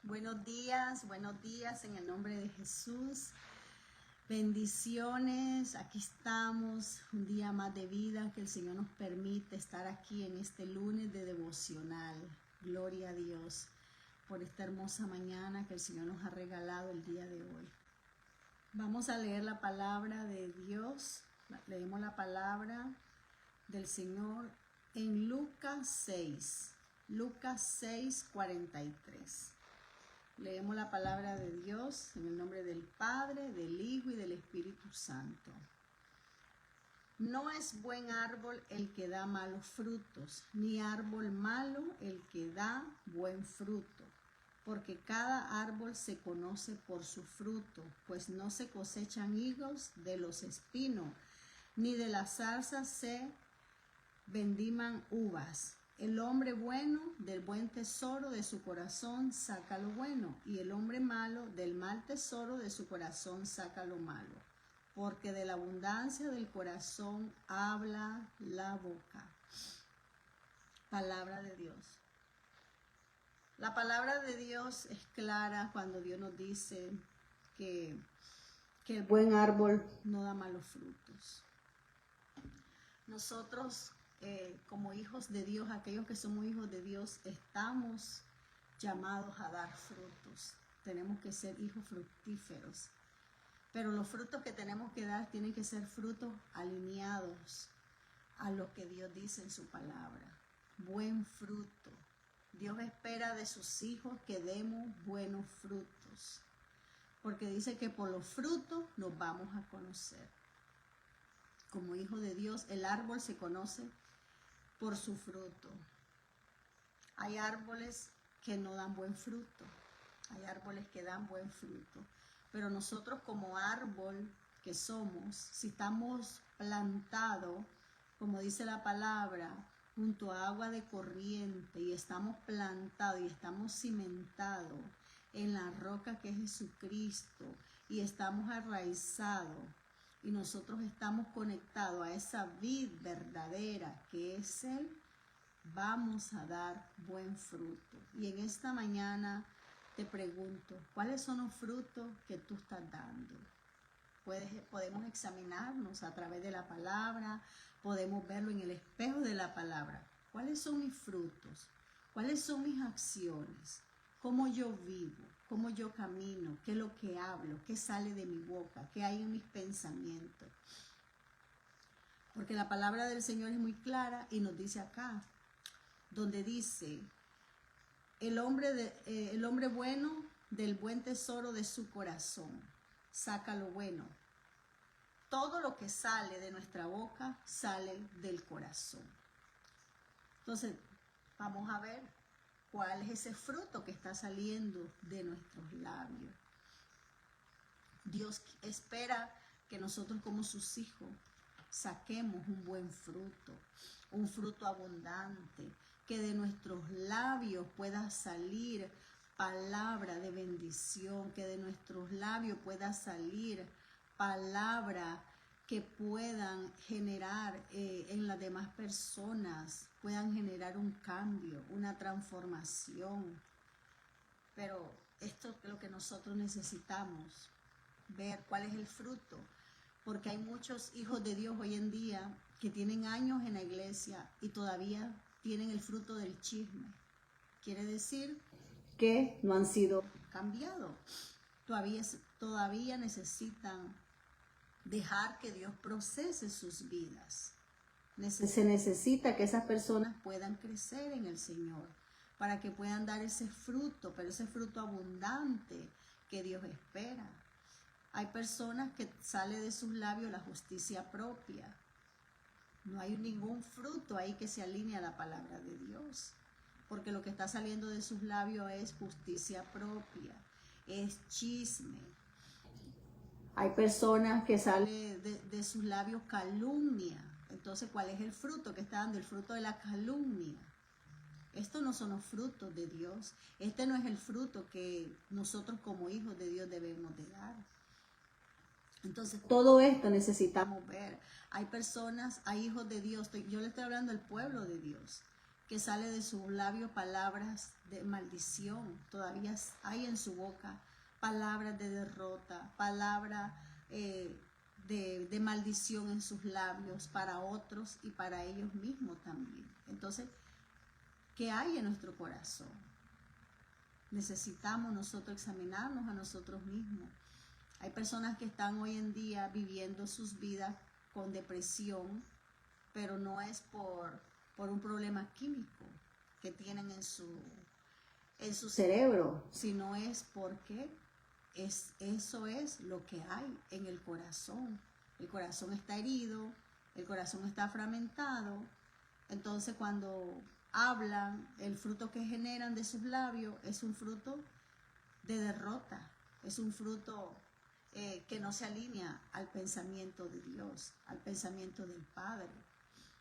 Buenos días en el nombre de Jesús. Bendiciones, aquí estamos, un día más de vida que el Señor nos permite estar aquí en este lunes de devocional. Gloria a Dios por esta hermosa mañana que el Señor nos ha regalado el día de hoy. Vamos a leer la palabra de Dios. Leemos la palabra del Señor en Lucas 6, 43. Leemos la palabra de Dios en el nombre del Padre, del Hijo y del Espíritu Santo. No es buen árbol el que da malos frutos, ni árbol malo el que da buen fruto, porque cada árbol se conoce por su fruto, pues no se cosechan higos de los espinos, ni de las zarzas se vendiman uvas. El hombre bueno del buen tesoro de su corazón saca lo bueno, y el hombre malo del mal tesoro de su corazón saca lo malo, porque de la abundancia del corazón habla la boca. Palabra de Dios. La palabra de Dios es clara cuando Dios nos dice que el buen árbol no da malos frutos. Nosotros como hijos de Dios, aquellos que somos hijos de Dios, estamos llamados a dar frutos. Tenemos que ser hijos fructíferos. Pero los frutos que tenemos que dar tienen que ser frutos alineados a lo que Dios dice en su palabra. Buen fruto. Dios espera de sus hijos que demos buenos frutos. Porque dice que por los frutos nos vamos a conocer. Como hijo de Dios, el árbol se conoce por su fruto. Hay árboles que no dan buen fruto, hay árboles que dan buen fruto, pero nosotros como árbol que somos, si estamos plantados, como dice la palabra, junto a agua de corriente, y estamos plantados y estamos cimentados en la roca que es Jesucristo, y estamos arraizados, y nosotros estamos conectados a esa vid verdadera que es Él, vamos a dar buen fruto. Y en esta mañana te pregunto, ¿cuáles son los frutos que tú estás dando? Podemos examinarnos a través de la palabra, podemos verlo en el espejo de la palabra. ¿Cuáles son mis frutos? ¿Cuáles son mis acciones? ¿Cómo yo vivo? ¿Cómo yo camino? ¿Qué es lo que hablo? ¿Qué sale de mi boca? ¿Qué hay en mis pensamientos? Porque la palabra del Señor es muy clara y nos dice acá, donde dice, el hombre bueno del buen tesoro de su corazón saca lo bueno. Todo lo que sale de nuestra boca sale del corazón. Entonces, vamos a ver cuál es ese fruto que está saliendo de nuestros labios. Dios espera que nosotros como sus hijos saquemos un buen fruto, un fruto abundante, que de nuestros labios pueda salir palabra de bendición, que de nuestros labios pueda salir palabra que puedan generar en las demás personas, puedan generar un cambio, una transformación. Pero esto es lo que nosotros necesitamos, ver cuál es el fruto, porque hay muchos hijos de Dios hoy en día que tienen años en la iglesia y todavía tienen el fruto del chisme. Quiere decir que no han sido cambiados, todavía necesitan dejar que Dios procese sus vidas. Se necesita que esas personas puedan crecer en el Señor para que puedan dar ese fruto, pero ese fruto abundante que Dios espera. Hay personas que sale de sus labios la justicia propia. No hay ningún fruto ahí que se alinee a la palabra de Dios, porque lo que está saliendo de sus labios es justicia propia, es chisme. Hay personas que sale de sus labios calumnia. Entonces, ¿cuál es el fruto que está dando? El fruto de la calumnia. Estos no son los frutos de Dios. Este no es el fruto que nosotros como hijos de Dios debemos de dar. Entonces, todo esto necesitamos ver. Hay personas, hay hijos de Dios, yo le estoy hablando al pueblo de Dios, que sale de sus labios palabras de maldición. Todavía hay en su boca palabras de derrota, palabras de maldición en sus labios para otros y para ellos mismos también. Entonces, ¿qué hay en nuestro corazón? Necesitamos nosotros examinarnos a nosotros mismos. Hay personas que están hoy en día viviendo sus vidas con depresión, pero no es por un problema químico que tienen en su cerebro, sino es porque eso es lo que hay en el corazón. El corazón está herido, el corazón está fragmentado. Entonces, cuando hablan, el fruto que generan de sus labios es un fruto de derrota, es un fruto que no se alinea al pensamiento de Dios, al pensamiento del Padre.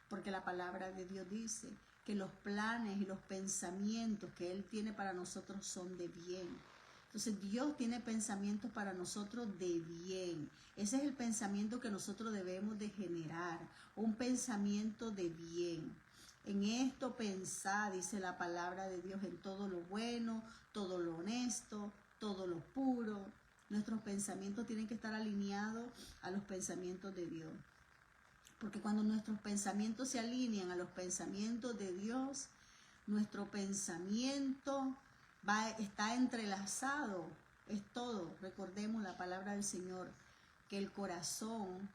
Porque la palabra de Dios dice que los planes y los pensamientos que Él tiene para nosotros son de bien. Entonces Dios tiene pensamientos para nosotros de bien. Ese es el pensamiento que nosotros debemos de generar, un pensamiento de bien. En esto pensad, dice la palabra de Dios, en todo lo bueno, todo lo honesto, todo lo puro. Nuestros pensamientos tienen que estar alineados a los pensamientos de Dios. Porque cuando nuestros pensamientos se alinean a los pensamientos de Dios, nuestro pensamiento está entrelazado, es todo. Recordemos la palabra del Señor, que el corazón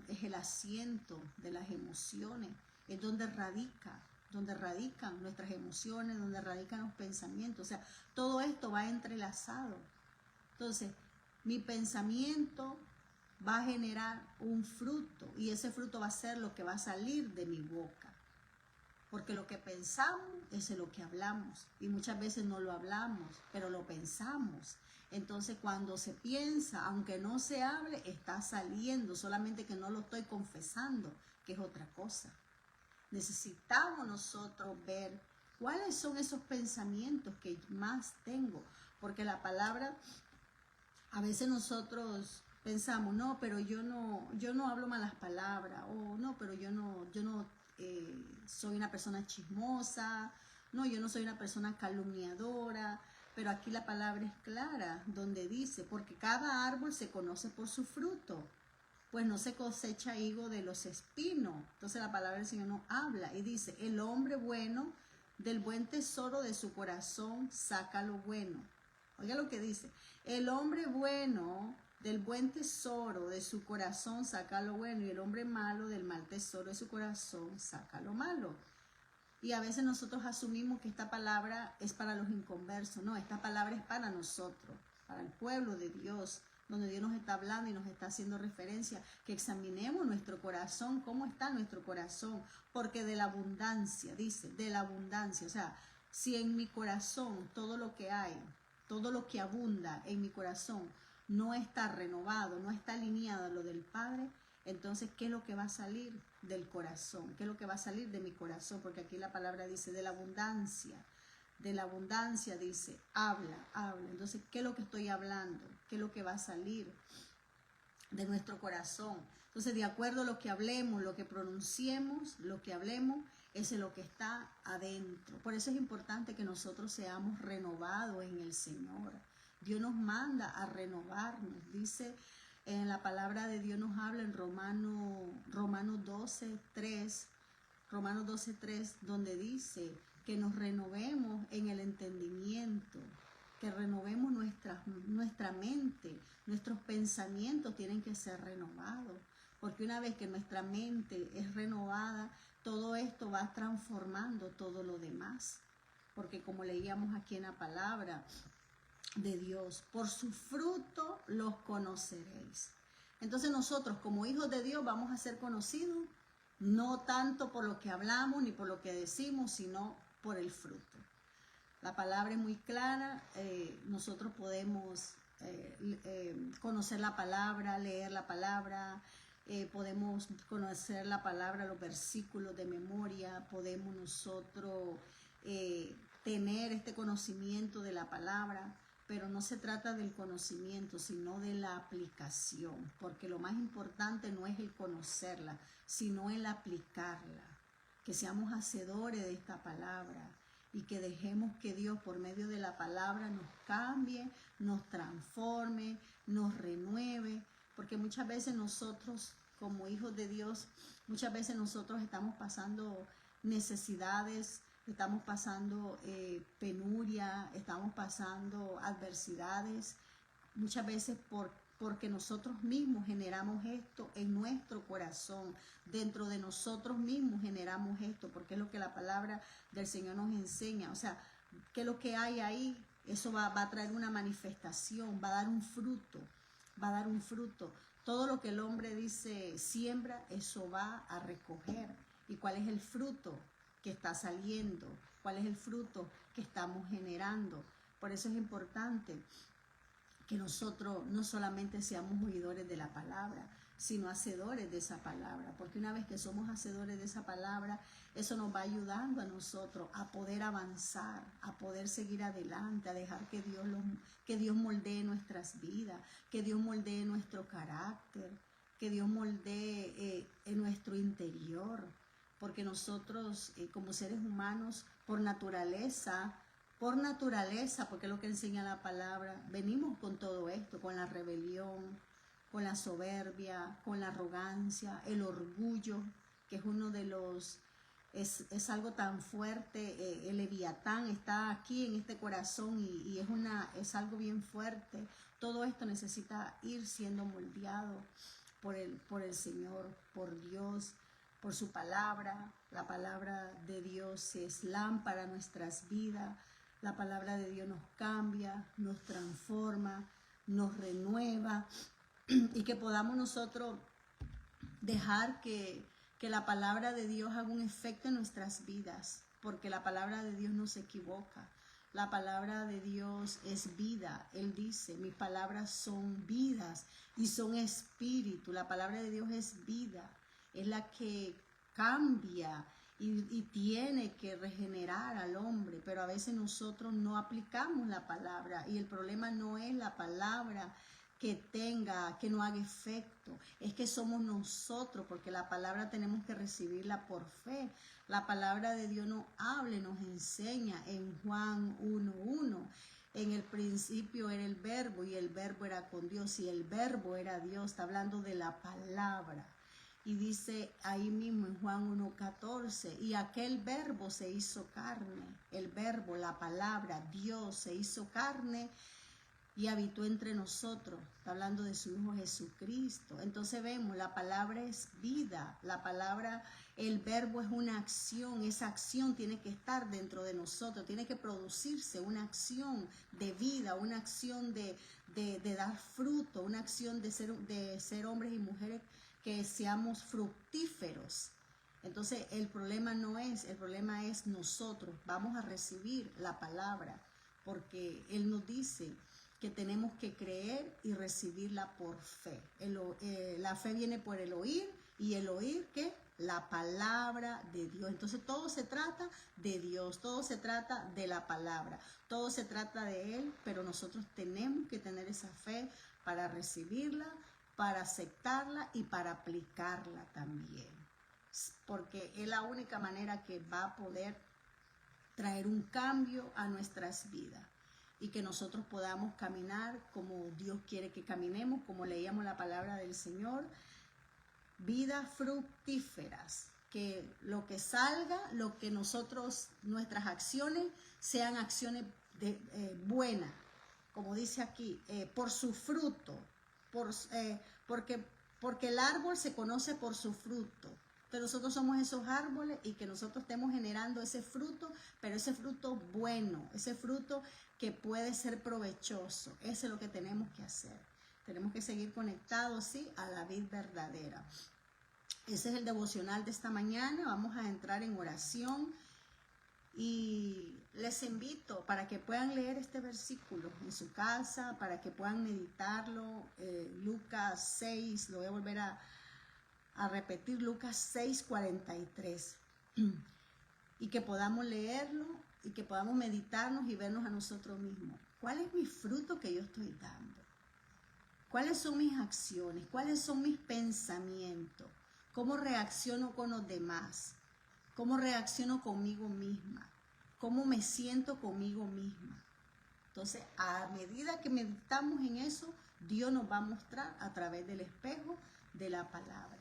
es el asiento de las emociones, es donde radican nuestras emociones, donde radican los pensamientos. O sea, todo esto va entrelazado. Entonces, mi pensamiento va a generar un fruto y ese fruto va a ser lo que va a salir de mi boca. Porque lo que pensamos es lo que hablamos y muchas veces no lo hablamos, pero lo pensamos. Entonces cuando se piensa, aunque no se hable, está saliendo, solamente que no lo estoy confesando, que es otra cosa. Necesitamos nosotros ver cuáles son esos pensamientos que más tengo, porque la palabra, a veces nosotros pensamos, no, pero yo no hablo malas palabras, o no, pero yo no soy una persona chismosa, no, yo no soy una persona calumniadora, pero aquí la palabra es clara, donde dice, porque cada árbol se conoce por su fruto, pues no se cosecha higo de los espinos. Entonces la palabra del Señor nos habla y dice, el hombre bueno del buen tesoro de su corazón saca lo bueno. Oiga lo que dice, el hombre bueno del buen tesoro de su corazón saca lo bueno y el hombre malo del mal tesoro de su corazón saca lo malo. Y a veces nosotros asumimos que esta palabra es para los inconversos. No, esta palabra es para nosotros, para el pueblo de Dios, donde Dios nos está hablando y nos está haciendo referencia, que examinemos nuestro corazón, cómo está nuestro corazón, porque de la abundancia, dice, de la abundancia, o sea, si en mi corazón todo lo que hay, todo lo que abunda en mi corazón no está renovado, no está alineado a lo del Padre, entonces, ¿qué es lo que va a salir del corazón? ¿Qué es lo que va a salir de mi corazón? Porque aquí la palabra dice de la abundancia dice, habla. Entonces, ¿qué es lo que estoy hablando? ¿Qué es lo que va a salir de nuestro corazón? Entonces, de acuerdo a lo que hablemos, lo que pronunciemos, lo que hablemos, ese es lo que está adentro. Por eso es importante que nosotros seamos renovados en el Señor. Dios nos manda a renovarnos. Dice, en la palabra de Dios nos habla en Romanos 12:3, donde dice que nos renovemos en el entendimiento, que renovemos nuestra mente, nuestros pensamientos tienen que ser renovados, porque una vez que nuestra mente es renovada, todo esto va transformando todo lo demás, porque como leíamos aquí en la palabra de Dios, por su fruto los conoceréis. Entonces nosotros como hijos de Dios vamos a ser conocidos no tanto por lo que hablamos ni por lo que decimos, sino por el fruto. La palabra es muy clara, nosotros podemos conocer la palabra, leer la palabra, podemos conocer la palabra, los versículos de memoria, podemos nosotros tener este conocimiento de la palabra, pero no se trata del conocimiento, sino de la aplicación, porque lo más importante no es el conocerla, sino el aplicarla. que seamos hacedores de esta palabra y que dejemos que Dios por medio de la palabra nos cambie, nos transforme, nos renueve, porque muchas veces nosotros como hijos de Dios, muchas veces nosotros estamos pasando necesidades, estamos pasando penuria, estamos pasando adversidades, muchas veces porque nosotros mismos generamos esto en nuestro corazón, dentro de nosotros mismos generamos esto, porque es lo que la palabra del Señor nos enseña. O sea, que lo que hay ahí, eso va a traer una manifestación, va a dar un fruto, va a dar un fruto. Todo lo que el hombre dice siembra, eso va a recoger. ¿Y cuál es el fruto que está saliendo? ¿Cuál es el fruto que estamos generando? Por eso es importante que nosotros no solamente seamos oidores de la palabra, sino hacedores de esa palabra, porque una vez que somos hacedores de esa palabra, eso nos va ayudando a nosotros a poder avanzar, a poder seguir adelante, a dejar que Dios moldee nuestras vidas, que Dios moldee nuestro carácter, que Dios moldee en nuestro interior, porque nosotros como seres humanos, por naturaleza, porque es lo que enseña la palabra, venimos con todo esto, con la rebelión, con la soberbia, con la arrogancia, el orgullo, que es uno de los, es algo tan fuerte, el leviatán está aquí en este corazón y es algo bien fuerte. Todo esto necesita ir siendo moldeado por el Señor, por Dios, por su palabra. La palabra de Dios es lámpara a nuestras vidas. La palabra de Dios nos cambia, nos transforma, nos renueva y que podamos nosotros dejar que la palabra de Dios haga un efecto en nuestras vidas, porque la palabra de Dios no se equivoca. La palabra de Dios es vida. Él dice, mis palabras son vidas y son espíritu. La palabra de Dios es vida, es la que cambia y tiene que regenerar al hombre, pero a veces nosotros no aplicamos la palabra y el problema no es la palabra que no haga efecto, es que somos nosotros, porque la palabra tenemos que recibirla por fe. La palabra de Dios nos habla y nos enseña en Juan 1:1. En el principio era el verbo y el verbo era con Dios y el verbo era Dios. Está hablando de la palabra. Y dice ahí mismo en Juan 1:14, y aquel verbo se hizo carne, el verbo, la palabra, Dios se hizo carne y habitó entre nosotros. Está hablando de su Hijo Jesucristo. Entonces vemos, la palabra es vida, la palabra, el verbo es una acción, esa acción tiene que estar dentro de nosotros, tiene que producirse una acción de vida, una acción de dar fruto, una acción de ser hombres y mujeres que seamos fructíferos. Entonces el problema es nosotros, vamos a recibir la palabra, porque Él nos dice que tenemos que creer y recibirla por fe. La fe viene por el oír y el oír, ¿qué? La palabra de Dios. Entonces todo se trata de Dios, todo se trata de la palabra, todo se trata de Él, pero nosotros tenemos que tener esa fe para recibirla, para aceptarla y para aplicarla también, porque es la única manera que va a poder traer un cambio a nuestras vidas y que nosotros podamos caminar como Dios quiere que caminemos, como leíamos la palabra del Señor, vidas fructíferas, que lo que salga, lo que nuestras acciones sean acciones buenas, como dice aquí, por su fruto, porque el árbol se conoce por su fruto. Pero nosotros somos esos árboles y que nosotros estemos generando ese fruto, pero ese fruto bueno, ese fruto que puede ser provechoso. Eso es lo que tenemos que hacer. Tenemos que seguir conectados, sí, a la vid verdadera. Ese es el devocional de esta mañana. Vamos a entrar en oración y les invito para que puedan leer este versículo en su casa, para que puedan meditarlo. Lucas 6, lo voy a volver a repetir, Lucas 6:43, y que podamos leerlo y que podamos meditarnos y vernos a nosotros mismos. ¿Cuál es mi fruto que yo estoy dando? ¿Cuáles son mis acciones? ¿Cuáles son mis pensamientos? ¿Cómo reacciono con los demás? ¿Cómo reacciono conmigo misma? ¿Cómo me siento conmigo misma? Entonces, a medida que meditamos en eso, Dios nos va a mostrar a través del espejo de la palabra.